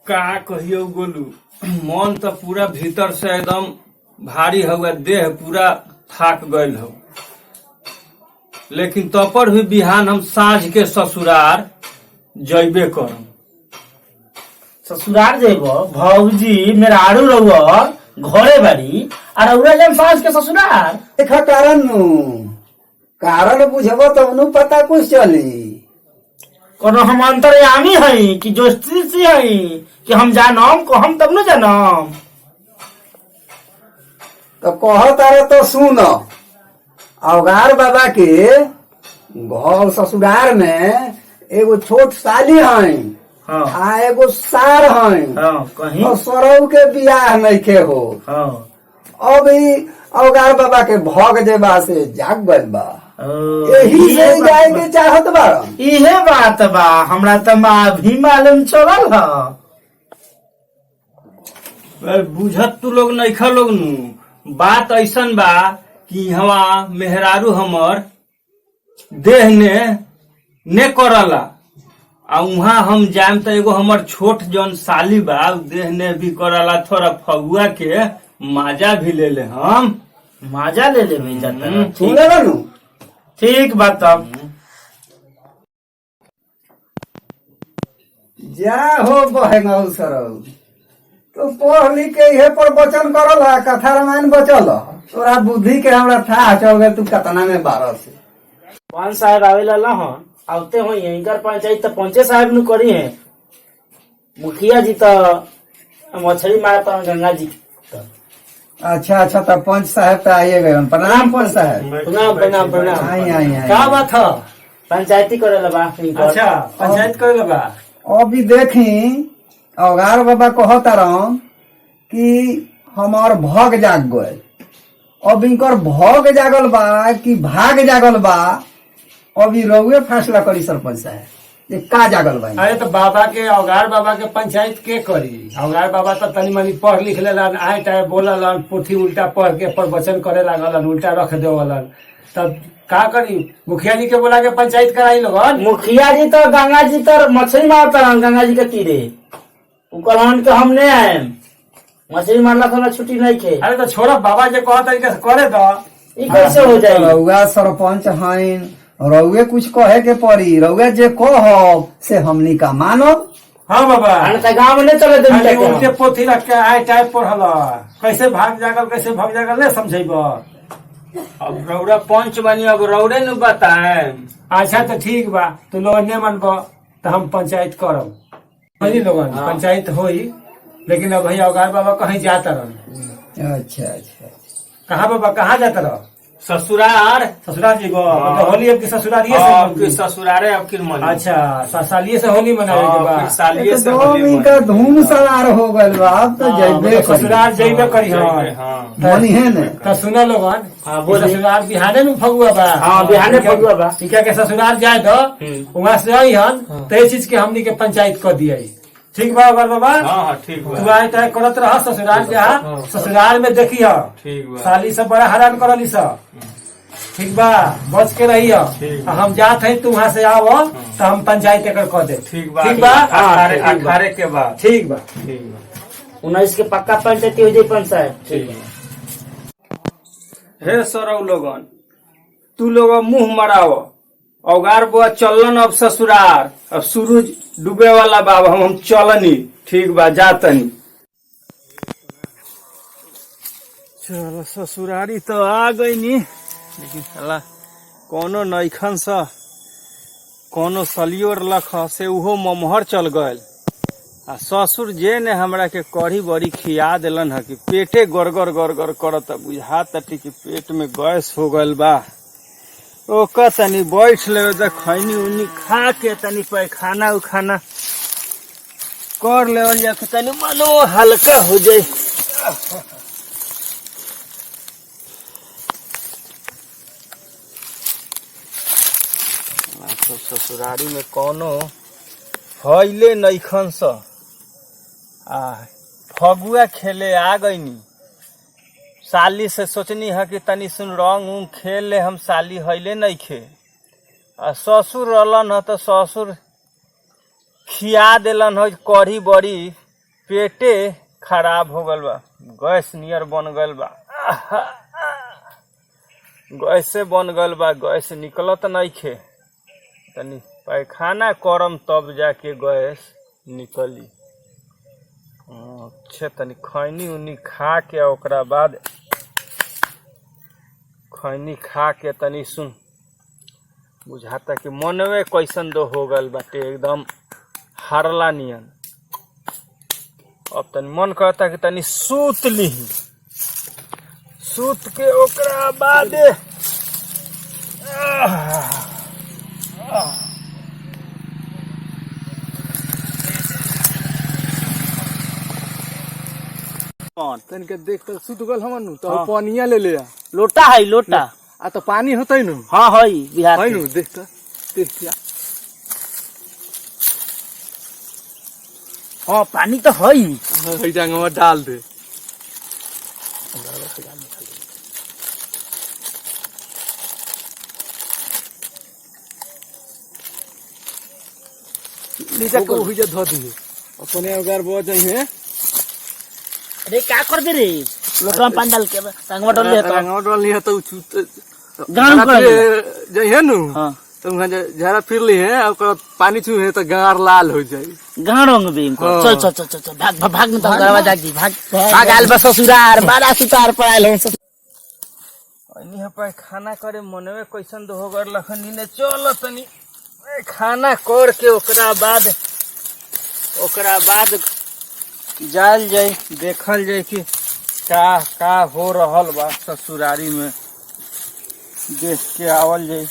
का कहियो गोलू, मन तो पूरा भीतर से एकदम भारी हुआ, देह पूरा थाक गयल हो। लेकिन तो पर भी बिहान हम साँझ के ससुरार जैबे करम। ससुराल जेब भौजी मेहरारू रहुआ घरे बाड़ी और रउरा जब सास के ससुराल देखा कारण बुझब तब नु पता कुछ चली। कोनो हम अंतर्यामी हई कि ज्योतिषी हई कि हम जानम को हम तब न जानम। तो कह तारे तो सुन, अवगार बाबा के घर ससुराल में एगो छोट साली हई, हाँ आ एगो सार हई, हाँ कहीं और सरऊ के बियाह नइखे हो। हाँ अभी अवगार बाबा के भग जेबा से जाग गइल बा, यही से जाए के चाहत बारन। इहे बात बा, हमरा त भी मालूम चलल ह। बुझत तू लोग नइखा लोग नु, बात ऐसन बा कि हवा मेहरारू हमर देह ने करला, आ उहाँ हम जाम तो एगो हमर छोट जौन साली बा देह ने भी करला, थोड़ा फगुआ के माजा भी ले ले हम। मजा ले ले भी जाता। सुने बानू ठीक बात तब जा हो बहेंगौ सरऊ, तो पढ़ लिख के इहे पर वचन करल है, कथा रामायण बचल ह। तोरा बुद्धि के हमरा था चल गए, तू कतना में 12 से। पान साहब आवेला लहन आवते हो इनकर पंचायत तो पंचे साहब नु करी है। मुखिया जी तो मछली मारता गंगा जी तो। अच्छा तब पंच साहब तो आइए गए। प्रणाम पंच साहब। प्रणाम प्रणाम प्रणाम। आई का बात है? पंचायती करे लबा। अच्छा पंचायत करे लगा। अभी देखी अवगार बाबा कहता रह कि हमार भग जाग गए। अब इनकर भग जागल बा कि भाग जागल बा, अभी रउए फैसला करी सरपंच साहब, ये का जागल बा। अरे तो बाबा के अवगार बाबा के पंचायत के करी? अवगार बाबा तो तनी मनी पढ़ लिख लेलन, आए टाइम बोललन, पोथी उल्टा पढ़ के प्रवचन करे लागलन, उल्टा रख देवलन, तब का करी? मुखिया जी के बोला के पंचायत कराई लोगन। मुखिया जी तो गंगा जी तो मछली मारता गंगा जी के तीरे, कहलन के हम नहीं आए, मछली मारला तो छुट्टी नहीं खे। अरे तो छोड़ा, बाबा जे कह तरीके से करे तो ई कैसे हो जाए? रउआ सरपंच हईन, रउए कुछ कहे के पड़ी, रउए जे कह से हमनी का मानब। हाँ बाबा, गाँव में नहीं चले अरे दे उल्टे पोथी रख के आए टाइम पढ़ल, कैसे भाग जागल कैसे भाग जागल नहीं समझेब। अब रौरा पंच बनी, अब रौरे नु बताए। अच्छा तो ठीक बा, तू लोग नहीं मनब तो हम पंचायत करब। समझी लोगन, पंचायत होई, लेकिन अब भैया अवगार बाबा कहीं जाता रह। अच्छा कहाँ बाबा, कहाँ जाता रह? ससुरार। ससुराल जी को होली अब की ससुरालिये आपके से। ससुरारे अब किन मन। अच्छा सालिये से होली मनावे के बाद सालिये से दो होली दिन का धूम सवार हो गल बा, अब तो जैबे ससुराल जइबे करी मनावे। हम। हाँ मनी है ने। तो सुनो लोगन, हाँ, बोलिए। ससुराल बिहाने में फगुआ बा। हाँ, बिहाने फगुआ बा। इनका के ससुराल जाए तो वहाँ से आई हन, तो ये चीज के हमनी के पंचायत कर दिया। ठीक बा अगर बाबा? हाँ ठीक बा। तू आए टाइम करत रह ससुराल जहाँ, ससुराल में देखी हो ठीक बा। साली सब बड़ा हैरान करली सब। ठीक बा, बच के रही हो। हम जात है, तू वहाँ से आओ तो हम पंचायत एकर कर दे। ठीक बा। ठीक बा, अखाड़े के बाद। ठीक बा। 19 के पक्का पंचायती हो जाए पंचायत। ठीक है। हे सरौ लोगन, तू लोग मुंह मराव, अवगार बुआ चलन अब ससुरार, अब सूरज डूबे वाला बा, हम चलनी। ठीक बा, जातनी। चलो ससुरारी तो आ गई नी, लेकिन साला कोनो नईखन सा, कोनो सलियोर लख से उहो ममहर चल गयल। आ ससुर जे ने हमरा के कढ़ी बड़ी खिया दिलन है कि पेटे गड़गड़ गड़गड़ करत, बुझात कि पेट में गैस हो गल बा। ओका तनी बैठ ले, खैनी उनी खा के तनी पैखाना उखाना कर लेवल जा, तनी मनो हल्का हो जाए। तो ससुरारी में कोनो हईले नईखन स, आ फगुआ खेले आ गईनी। साली से सोचनी है कि तनी सुन रंग उंग खेल ले, हम साली हईले नहीं खे। आ ससुर रहलन है तो ससुर खिया दिलन है कढ़ी बड़ी पेटे खराब हो गल बा, गैस नियर बन गल बा। गैस से बन गल बा, गैस निकलत नइखे। तनी पैखाना करम तब जाके गैस निकली। अच्छा तनी खैनी उनी खा के ओकरा बाद खैनी खा के तनी सुन बुझाता कि मनवे कैसन दो हो गल बाटे, एकदम हारला नियन। अब तनी मन करता कि तनी सूत लीही, सूत के ओकरा बाद तनिके देख तो सुत गल हमन नु तो पानिया ले ले आ। लोटा है लोटा। आ तो पानी होतै नु। हाँ है बिहार है के। नु देख तो देख क्या। हाँ पानी तो है ही। है जांगवा डाल दे। नीचे को हुई धो दिए अपने अगर बो जाई है। अरे क्या कर दे रे लोटा में पानी डाल के टांगवा डाल ले तो टांगवा डाल लिया तो गान कर जाई है नु। हाँ तो वहां जरा फिर ली है और पानी छू है तो गार लाल हो जाए। गान रंग भी इनको। हाँ। चल चल चल चल भाग भाग भाग में तो गरवा जाग दी भाग भाग आल बस ससुरार बड़ा सुतार पड़ाइल हम सब। अनी पे खाना करे मनवे कैसन दो हो गल लखनी ने चल तनी खाना कर के ओकरा बाद जाल जाए देखल जाए कि का हो रहल बा ससुरारी में, देख के आवल जाए।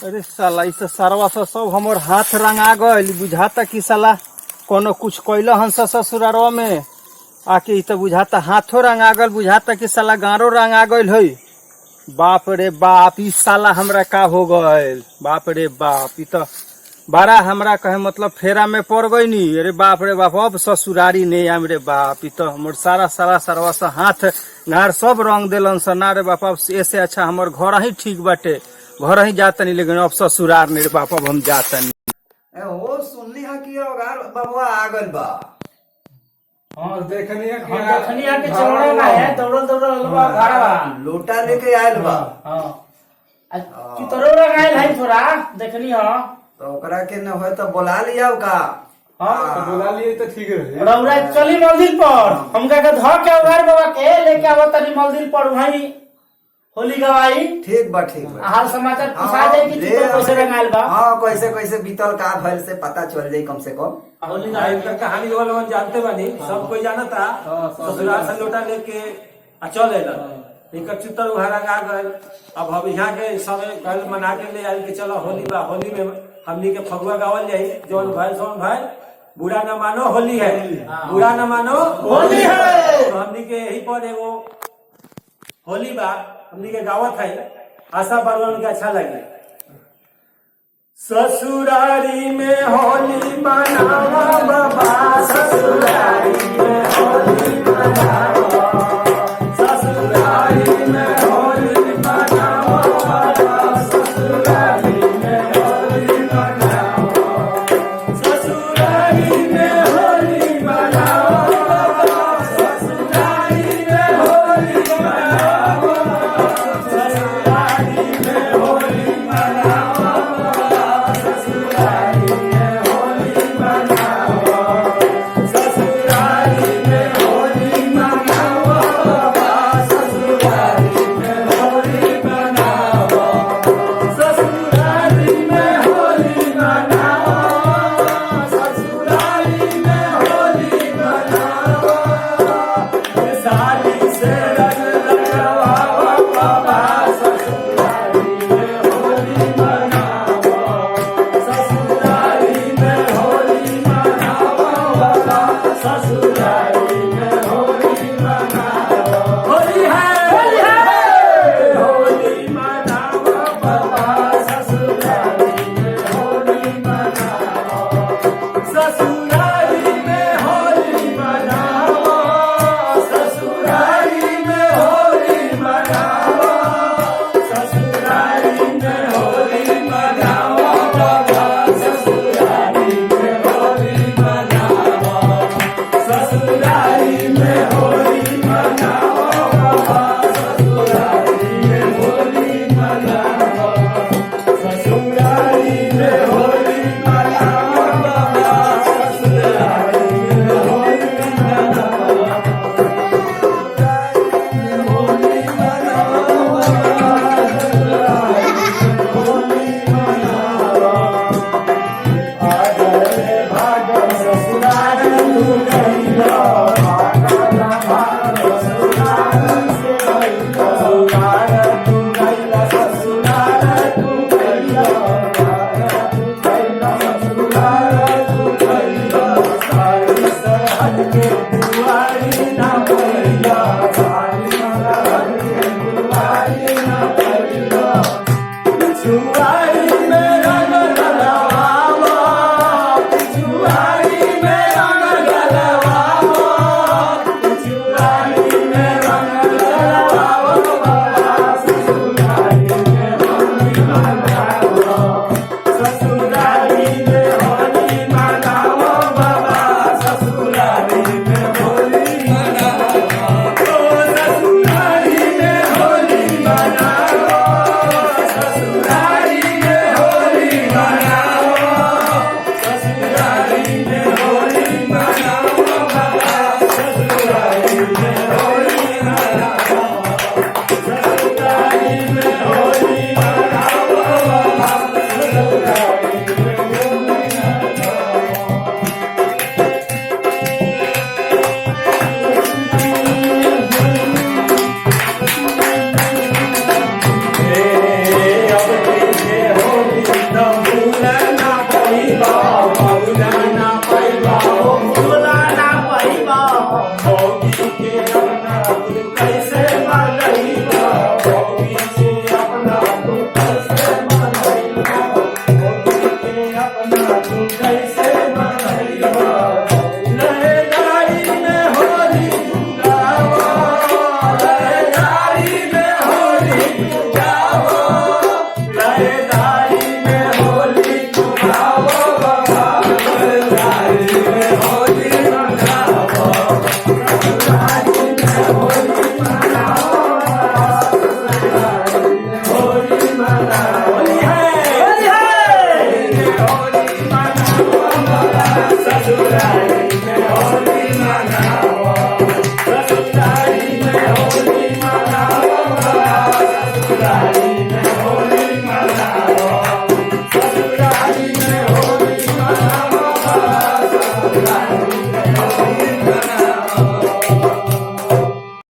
अरे साला इस सरवा से सब हमर हाथ रंगा गइल, बुझाता कि साला कोनो कुछ कैला हन ससुरारवा में आके इ त बुझाता हाथों रंगा गल, बुझाता कि साला गारो रंगा गइल है। बाप रे बाप ई साला हमरा का हो गइल, बाप रे बाप ई त बड़ा हमरा कहे मतलब फेरा में पड़ गई नी। अरे बाप रे बाप अब ससुरारी नहीं आम रे बाप, ई त हमर सारा सरवा से हाथ गार सब रंग देलन स ना रे बाप। अब ऐसे अच्छा हमर घर ही ठीक बाटे, घर ही जातनी, लेकिन अब ससुरार नहीं रे बाप, अब हम जातनी। ओ सुनली हा कि अगार बाबा आ गइल बा। हां देखनी है कि खनिया के चौड़ा ना है दौड़ल दौड़ल लबा घरवा लोटा लेके आइल बा। हां कि तोरा गाइल है थोड़ा देखनी हो तो ओकरा के न होय तो बुला लिया का। हां तो बुला लिए तो ठीक है। रौरा चली मंदिर पर हमका के ध के उगार बाबा के लेके आवत तनी मंदिर पर वहीं होली गवाई। ठीक बा ठीक बा। हाल समाचार पूछा जाए कि तू कैसे रंगाइल बा। हां कैसे बीतल का भइल से पता चल जाई कम से कम। होली आई का कहानी वाला जानते बानी, सब कोई जानता। ससुराल से लोटा लेके चल एला, एक चित्तर उहारा गा गए। अब हम यहाँ के सब कल मना के ले आई कि चलो होली बा, होली में हमनी के फगुआ गावल जाई। जौन भाई सोन भाई बुरा न मानो होली है, बुरा न मानो होली है। तो हमनी के यही पर एगो होली बा हमनी के गावत है, आशा बरवन के अच्छा लगे। ससुरारी में होली मनावा बाबा, ससुरारी में होली मनावा, ससुरारी में होली मनावा बाबा, ससुरारी में होली मनावा, ससुरारी में होली मनावा बाबा, ससुरारी में होली मनावा, ससुरारी में होली मनावा, ससुरारी में होली मनावा, ससुरारी में होली जाओ